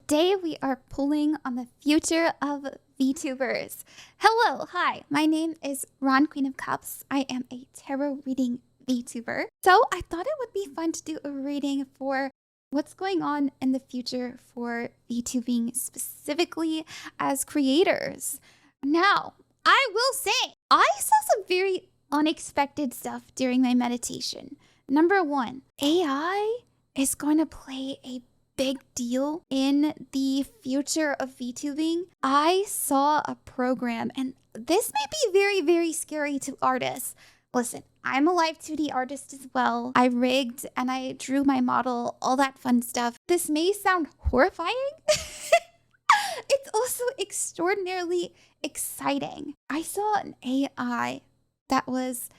Today we are pulling on the future of VTubers. Hello, hi, my name is Ron Queen of Cups. I am a tarot reading VTuber. So I thought it would be fun to do a reading for what's going on in the future for VTubing, specifically as creators. Now, I will say, I saw some very unexpected stuff during my meditation. Number one, AI is going to play a big deal in the future of VTubing. I saw a program, and this may be very, very scary to artists. Listen, I'm a live 2D artist as well. I rigged and I drew my model, all that fun stuff. This may sound horrifying. It's also extraordinarily exciting. I saw an AI that was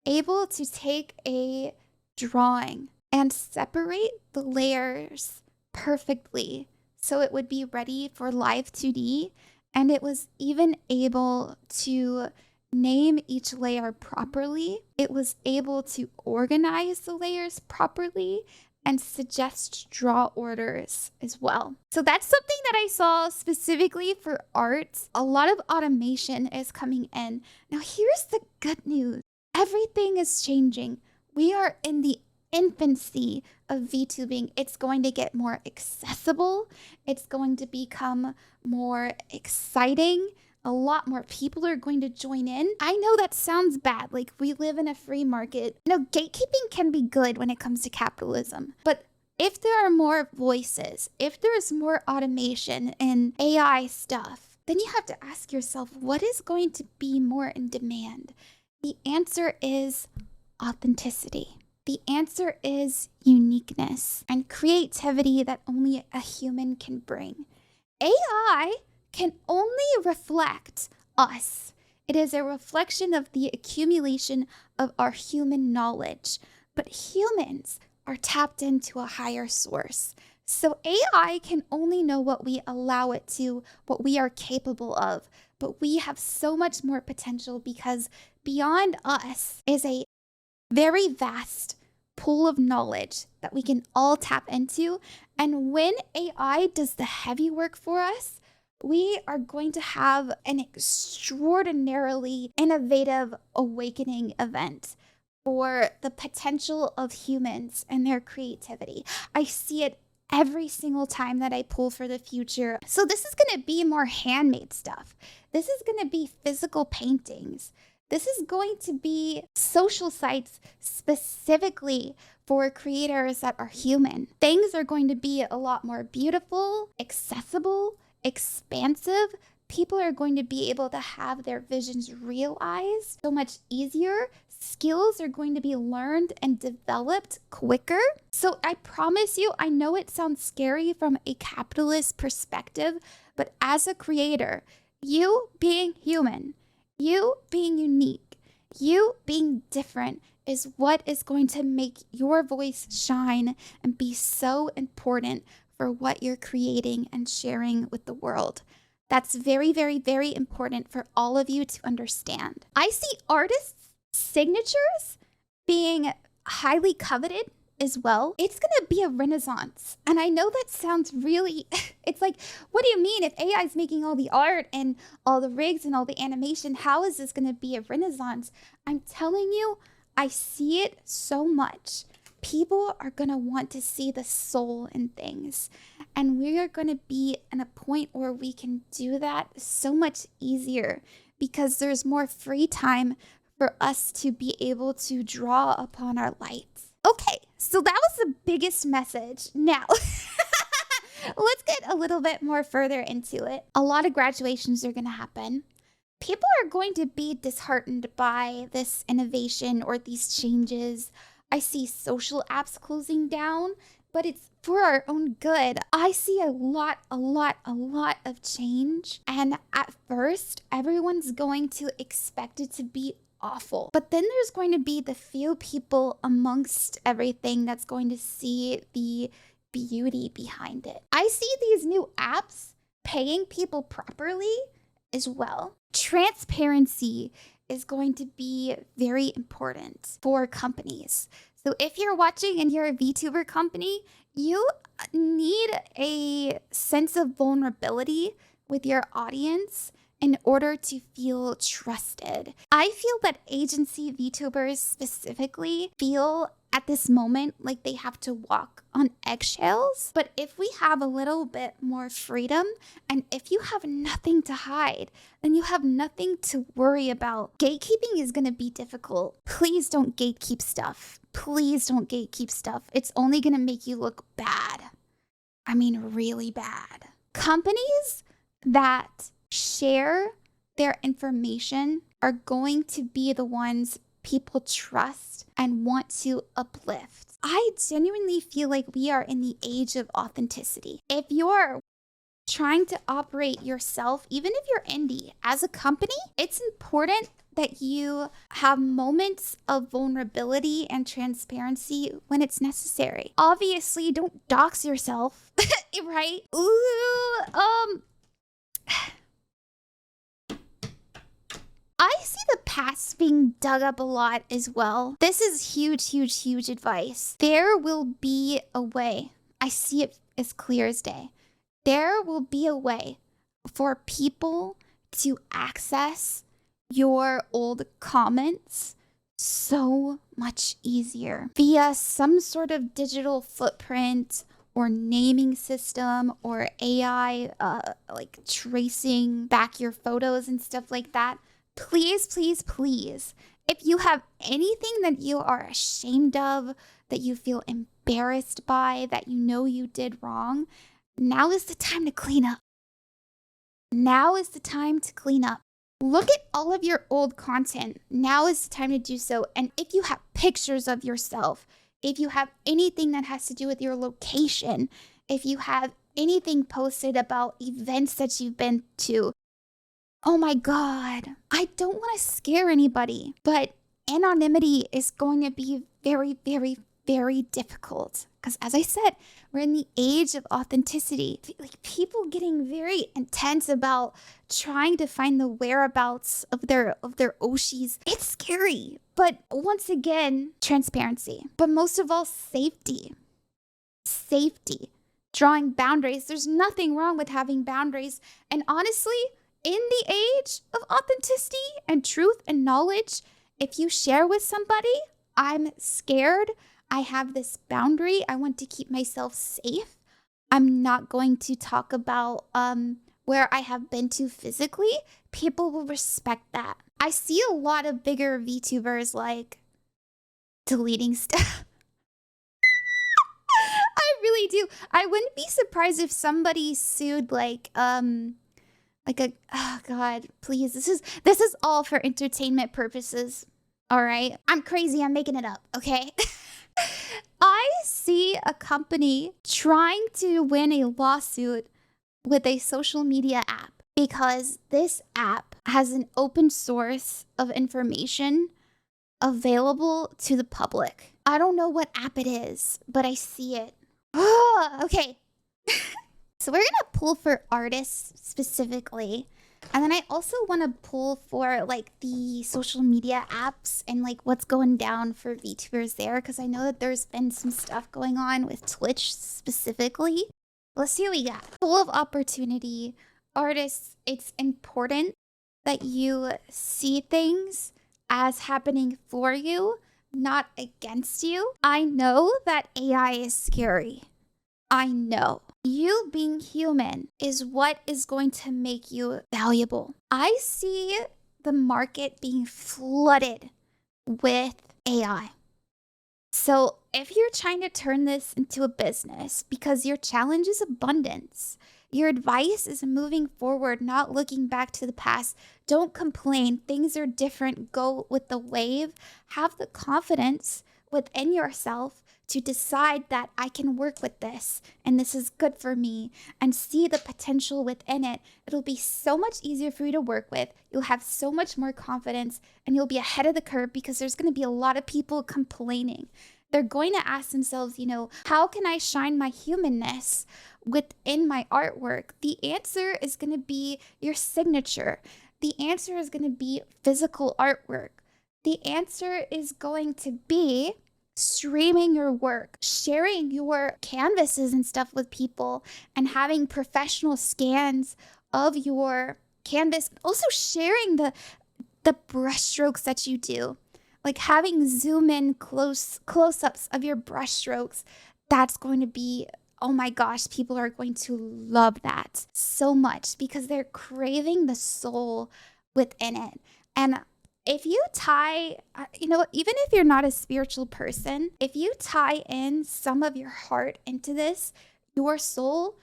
able to take a drawing and separate the layers perfectly so it would be ready for live 2D, and it was even able to name each layer properly. It was able to organize the layers properly and suggest draw orders as well. So that's something that I saw specifically for art. A lot of automation is coming in. Now here's the good news. Everything is changing. We are in the infancy of VTubing. It's going to get more accessible. It's going to become more exciting. A lot more people are going to join in. I know that sounds bad. Like, we live in a free market. You know, gatekeeping can be good when it comes to capitalism. But if there are more voices, if there's more automation and AI stuff, then you have to ask yourself, what is going to be more in demand? The answer is authenticity. The answer is uniqueness and creativity that only a human can bring. AI can only reflect us. It is a reflection of the accumulation of our human knowledge, but humans are tapped into a higher source. So AI can only know what we allow it to, what we are capable of, but we have so much more potential because beyond us is a very vast pool of knowledge that we can all tap into. And when AI does the heavy work for us, we are going to have an extraordinarily innovative awakening event for the potential of humans and their creativity. I see it every single time that I pull for the future. So this is going to be more handmade stuff. This is going to be physical paintings. This is going to be social sites specifically for creators that are human. Things are going to be a lot more beautiful, accessible, expansive. People are going to be able to have their visions realized so much easier. Skills are going to be learned and developed quicker. So I promise you, I know it sounds scary from a capitalist perspective, but as a creator, you being human, you being unique, you being different is what is going to make your voice shine and be so important for what you're creating and sharing with the world. That's very, very, very important for all of you to understand. I see artists' signatures being highly coveted as well. It's going to be a renaissance. And I know that sounds really, it's like, what do you mean if AI is making all the art and all the rigs and all the animation? How is this going to be a renaissance? I'm telling you, I see it so much. People are going to want to see the soul in things. And we are going to be in a point where we can do that so much easier because there's more free time for us to be able to draw upon our lights. Okay, so that was the biggest message. Now, let's get a little bit more further into it. A lot of graduations are going to happen. People are going to be disheartened by this innovation or these changes. I see social apps closing down, but it's for our own good. I see a lot of change. And at first, everyone's going to expect it to be awful. But then there's going to be the few people amongst everything that's going to see the beauty behind it. I see these new apps paying people properly as well. Transparency is going to be very important for companies. So if you're watching and you're a VTuber company, You need a sense of vulnerability with your audience in order to feel trusted. I feel that agency VTubers specifically feel at this moment like they have to walk on eggshells. But if we have a little bit more freedom, and if you have nothing to hide, then you have nothing to worry about. Gatekeeping is going to be difficult. Please don't gatekeep stuff. Please don't gatekeep stuff. It's only going to make you look bad. I mean, really bad. Companies that share their information are going to be the ones people trust and want to uplift. I genuinely feel like we are in the age of authenticity. If you're trying to operate yourself, even if you're indie, as a company, it's important that you have moments of vulnerability and transparency when it's necessary. Obviously, don't dox yourself, right? I see the past being dug up a lot as well. This is huge advice. There will be a way. I see it as clear as day. There will be a way for people to access your old comments so much easier via some sort of digital footprint or naming system or AI, like tracing back your photos and stuff like that. Please, if you have anything that you are ashamed of, that you feel embarrassed by, that you know you did wrong, now is the time to clean up. Now is the time to clean up. Look at all of your old content. Now is the time to do so. And if you have pictures of yourself, if you have anything that has to do with your location, if you have anything posted about events that you've been to, oh my God, I don't want to scare anybody, but anonymity is going to be very difficult. Because as I said, we're in the age of authenticity. Like people getting very intense about trying to find the whereabouts of their Oshis. It's scary. But once again, transparency. But most of all, safety. Safety. Drawing boundaries. There's nothing wrong with having boundaries. And honestly, in the age of authenticity and truth and knowledge, if you share with somebody, I'm scared, I have this boundary, I want to keep myself safe, I'm not going to talk about where I have been to physically, people will respect that. I see a lot of bigger VTubers like deleting stuff. I really do. I wouldn't be surprised if somebody sued oh God, please, this is all for entertainment purposes. All right, I'm crazy, I'm making it up, okay? I see a company trying to win a lawsuit with a social media app because this app has an open source of information available to the public. I don't know what app it is, but I see it. Okay. So we're gonna pull for artists specifically. And then I also want to pull for like the social media apps and like what's going down for VTubers there. Because I know that there's been some stuff going on with Twitch specifically. Let's see what we got. Full of opportunity. Artists, it's important that you see things as happening for you, not against you. I know that AI is scary. I know. You being human is what is going to make you valuable. I see the market being flooded with AI. So if you're trying to turn this into a business because your challenge is abundance, your advice is moving forward, not looking back to the past. Don't complain. Things are different. Go with the wave. Have the confidence within yourself to decide that I can work with this and this is good for me and see the potential within it. It'll be so much easier for you to work with. You'll have so much more confidence and you'll be ahead of the curve because there's going to be a lot of people complaining. They're going to ask themselves, how can I shine my humanness within my artwork? The answer is going to be your signature. The answer is going to be physical artwork. The answer is going to be streaming your work, sharing your canvases and stuff with people, and having professional scans of your canvas. Also sharing the brushstrokes that you do, like having zoom in close-ups of your brushstrokes. That's going to be, oh my gosh, people are going to love that so much because they're craving the soul within it. And if you tie, even if you're not a spiritual person, if you tie in some of your heart into this, your soul,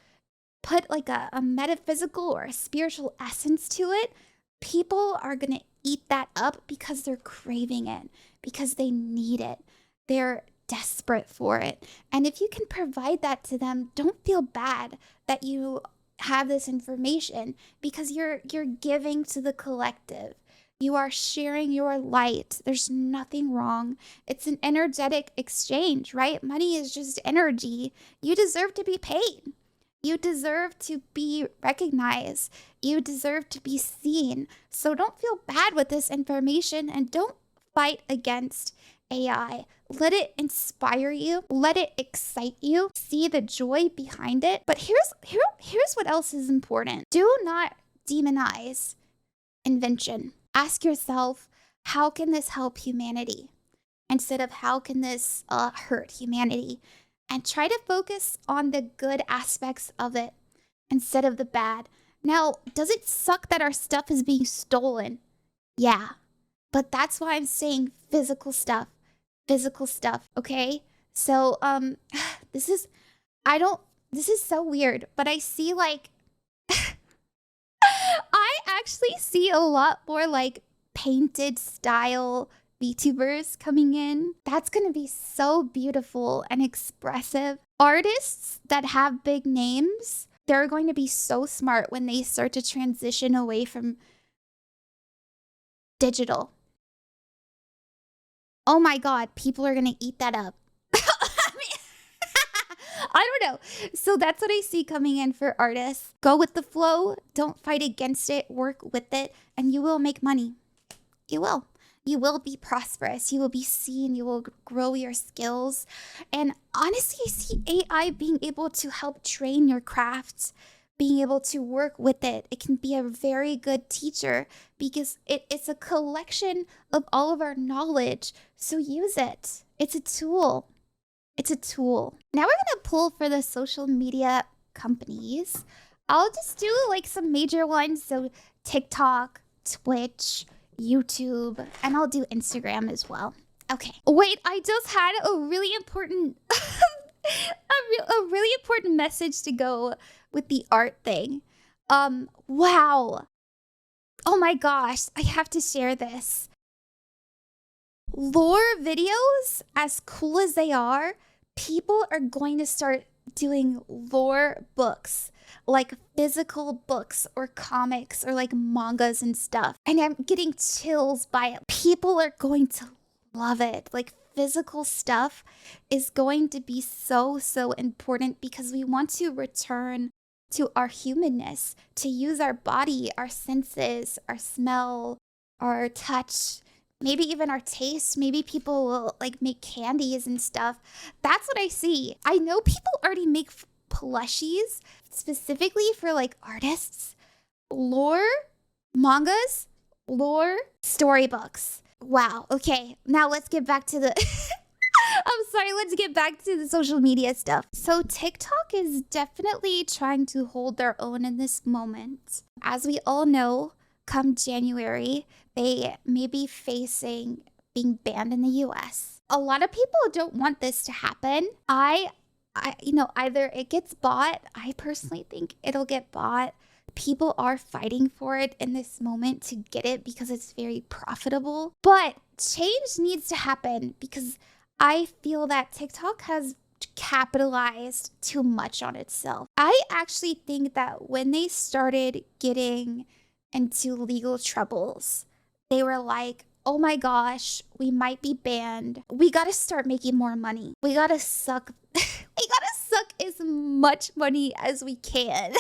put like a metaphysical or a spiritual essence to it, people are going to eat that up because they're craving it, because they need it. They're desperate for it. And if you can provide that to them, don't feel bad that you have this information, because you're giving to the collective. You are sharing your light. There's nothing wrong. It's an energetic exchange, right? Money is just energy. You deserve to be paid. You deserve to be recognized. You deserve to be seen. So don't feel bad with this information, and don't fight against AI. Let it inspire you. Let it excite you. See the joy behind it. But here's what else is important. Do not demonize invention. Ask yourself, how can this help humanity? Instead of how can this hurt humanity? And try to focus on the good aspects of it instead of the bad. Now, does it suck that our stuff is being stolen? Yeah, but that's why I'm saying physical stuff, okay? So, this is so weird, but I see like, I actually see a lot more like painted style VTubers coming in. That's gonna be so beautiful and expressive. Artists that have big names, they're going to be so smart when they start to transition away from digital. Oh my God, people are gonna eat that up. I don't know. So that's what I see coming in for artists. Go with the flow. Don't fight against it. Work with it, and you will make money. You will. You will be prosperous. You will be seen. You will grow your skills. And honestly, I see AI being able to help train your crafts, being able to work with it. It can be a very good teacher because it's a collection of all of our knowledge. So use it. It's a tool. It's a tool. Now we're going to pull for the social media companies. I'll just do like some major ones. So TikTok, Twitch, YouTube, and I'll do Instagram as well. Okay. Wait, I just had a really important a really important message to go with the art thing. Wow. Oh my gosh, I have to share this. Lore videos, as cool as they are, people are going to start doing lore books, like physical books or comics or like mangas and stuff. And I'm getting chills by it. People are going to love it. Like physical stuff is going to be so important because we want to return to our humanness, to use our body, our senses, our smell, our touch, maybe even our taste. Maybe people will like make candies and stuff. That's what I see. I know people already make plushies specifically for like artists, lore, mangas, lore, storybooks. Wow. Okay. Now let's get back to the let's get back to the social media stuff. So TikTok is definitely trying to hold their own in this moment. As we all know, come January, they may be facing being banned in the US. A lot of people don't want this to happen. Either it gets bought. I personally think it'll get bought. People are fighting for it in this moment to get it because it's very profitable. But change needs to happen because I feel that TikTok has capitalized too much on itself. I actually think that when they started getting into legal troubles, they were like, oh my gosh, we might be banned. We gotta start making more money. We gotta suck as much money as we can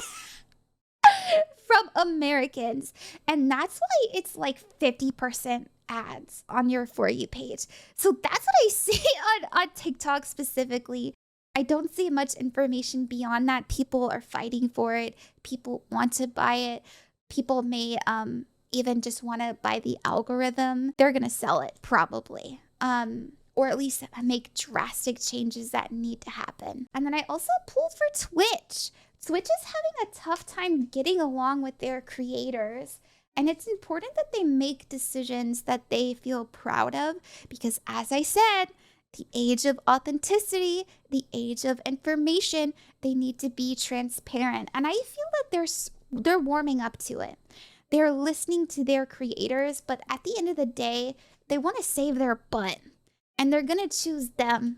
from Americans. And that's why it's like 50% ads on your For You page. So that's what I see on TikTok specifically. I don't see much information beyond that. People are fighting for it. People want to buy it. People may even just want to buy the algorithm. They're going to sell it probably. Or at least make drastic changes that need to happen. And then I also pulled for Twitch. Twitch is having a tough time getting along with their creators. And it's important that they make decisions that they feel proud of because, as I said, the age of authenticity, the age of information, they need to be transparent. And I feel that they're warming up to it. They're listening to their creators, but at the end of the day, they want to save their butt. And they're going to choose them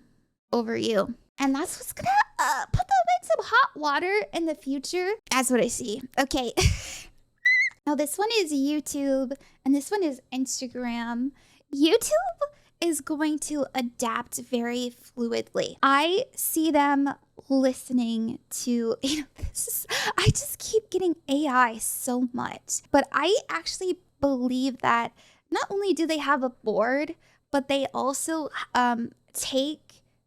over you. And that's what's going to put them in some hot water in the future. That's what I see. Okay. Now, this one is YouTube, and this one is Instagram. YouTube is going to adapt very fluidly. I see them listening to, I just keep getting AI so much. But I actually believe that not only do they have a board, but they also take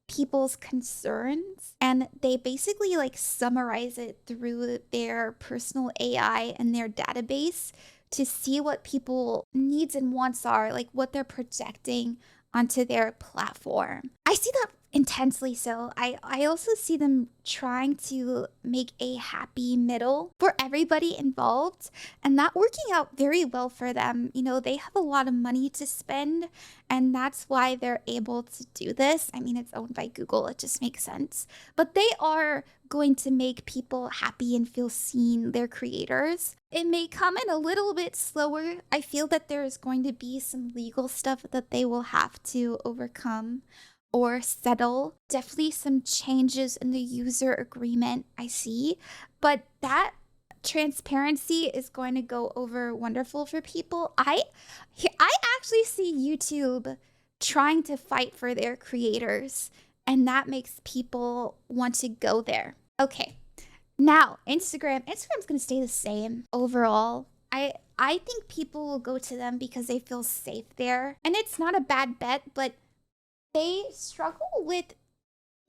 people's concerns and they basically like summarize it through their personal AI and their database to see what people needs and wants are, like what they're projecting onto their platform. I see that intensely so. I also see them trying to make a happy middle for everybody involved and that working out very well for them. You know, they have a lot of money to spend and that's why they're able to do this. I mean, it's owned by Google. It just makes sense. But they are going to make people happy and feel seen, their creators. It may come in a little bit slower. I feel that there's going to be some legal stuff that they will have to overcome or settle. Definitely some changes in the user agreement I see, but that transparency is going to go over wonderful for people. I actually see YouTube trying to fight for their creators, and that makes people want to go there. Okay, now Instagram's going to stay the same overall. I think people will go to them because they feel safe there, and it's not a bad bet, but they struggle with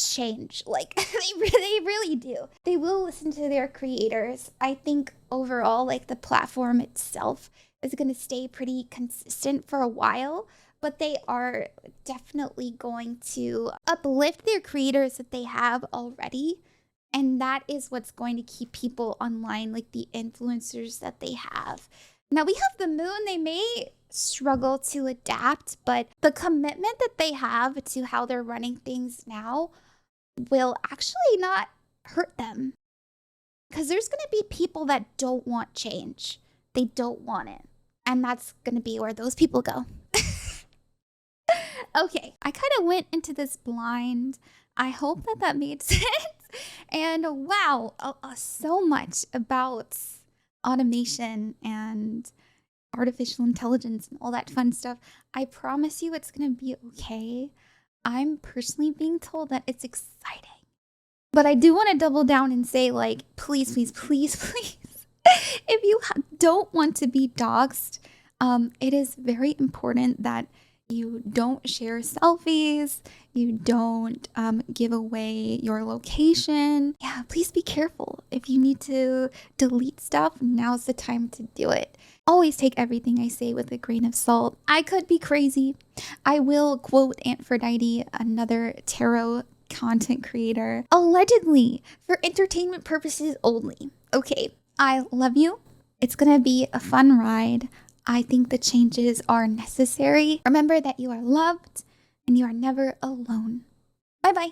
change. Like they really do. They will listen to their creators. I think overall, like the platform itself is going to stay pretty consistent for a while, but they are definitely going to uplift their creators that they have already. And that is what's going to keep people online, like the influencers that they have. Now we have the moon. They may struggle to adapt, but the commitment that they have to how they're running things now will actually not hurt them. Because there's going to be people that don't want change. They don't want it. And that's going to be where those people go. Okay, I kind of went into this blind. I hope that made sense. And wow, so much about automation and artificial intelligence and all that fun stuff. I promise you it's going to be okay. I'm personally being told that it's exciting. But I do want to double down and say, like, please, please, please, please, if you don't want to be doxxed, it is very important that you don't share selfies, you don't give away your location. Yeah, please be careful. If you need to delete stuff, now's the time to do it. Always take everything I say with a grain of salt. I could be crazy. I will quote Nefertari, another tarot content creator, allegedly for entertainment purposes only. Okay, I love you. It's gonna be a fun ride. I think the changes are necessary. Remember that you are loved and you are never alone. Bye-bye.